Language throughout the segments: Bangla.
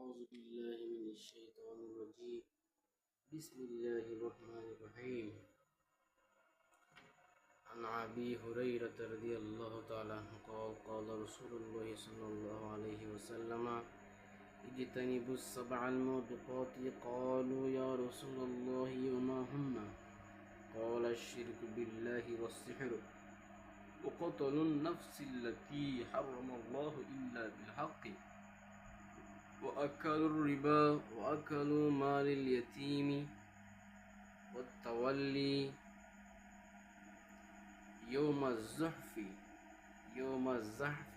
أعوذ بالله من الشيطان الرجيم. بسم الله الرحمن الرحيم. عن أبي هريرة رضي الله تعالى عنه قال قال رسول الله صلى الله عليه وسلم اجتنبوا السبع الموبقات. قالوا يا رسول الله وما هن؟ قال الشرك بالله والسحر وقتل النفس التي حرم الله إلا بالحق وأكلوا الربا وأكلوا مال اليتيم والتولي يوم الزحف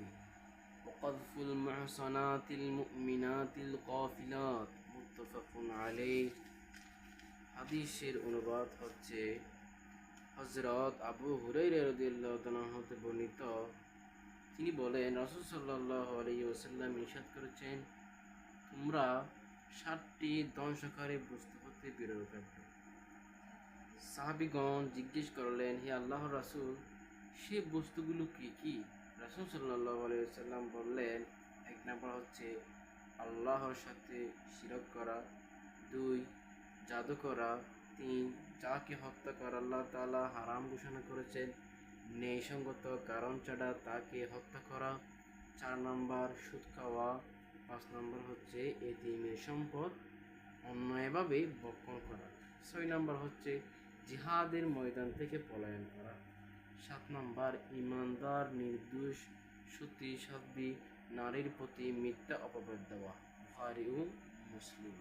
وقذف المحصنات المؤمنات الغافلات متفق عليه। হাদিসের অনুবাদ হচ্ছে হযরত আবু হুরায়রা রাদিয়াল্লাহু তাআলা হতে বর্ণিত। তিনি বলেন, রাসূল সাল্লাল্লাহু আলাইহি ওয়াসাল্লাম ইরশাদ করেছেন, তোমরা 7টি ধ্বংসকারী বস্তু হতে বিরত থাকবে। সাহাবীগণ জিজ্ঞেস করলেন, হে আল্লাহর রাসূল, সেই বস্তুগুলো কি কি? রাসূল সাল্লাল্লাহু আলাইহি ওয়াসাল্লাম বললেন, 1 নাম্বার হচ্ছে আল্লাহর সাথে শিরক করা, 2 জাদু করা, 3 যাকে হত্যা করা আল্লাহ তাআলা হারাম ঘোষণা করেছেন ন্যায়সঙ্গত কারণ ছাড়া তাকে হত্যা করা, 4 নাম্বার সুদ খাওয়া, 5 নাম্বার হচ্ছে এতিমের সম্পদ অন্যায়ভাবে ভক্ষণ করা, 6 নাম্বার হচ্ছে জিহাদের ময়দান থেকে পলায়ন করা, 7 নাম্বার ইমানদার নির্দোষ সতী সাধ্বী নারীর প্রতি মিথ্যা অপবাদ দেওয়া। বুখারী ও মুসলিম।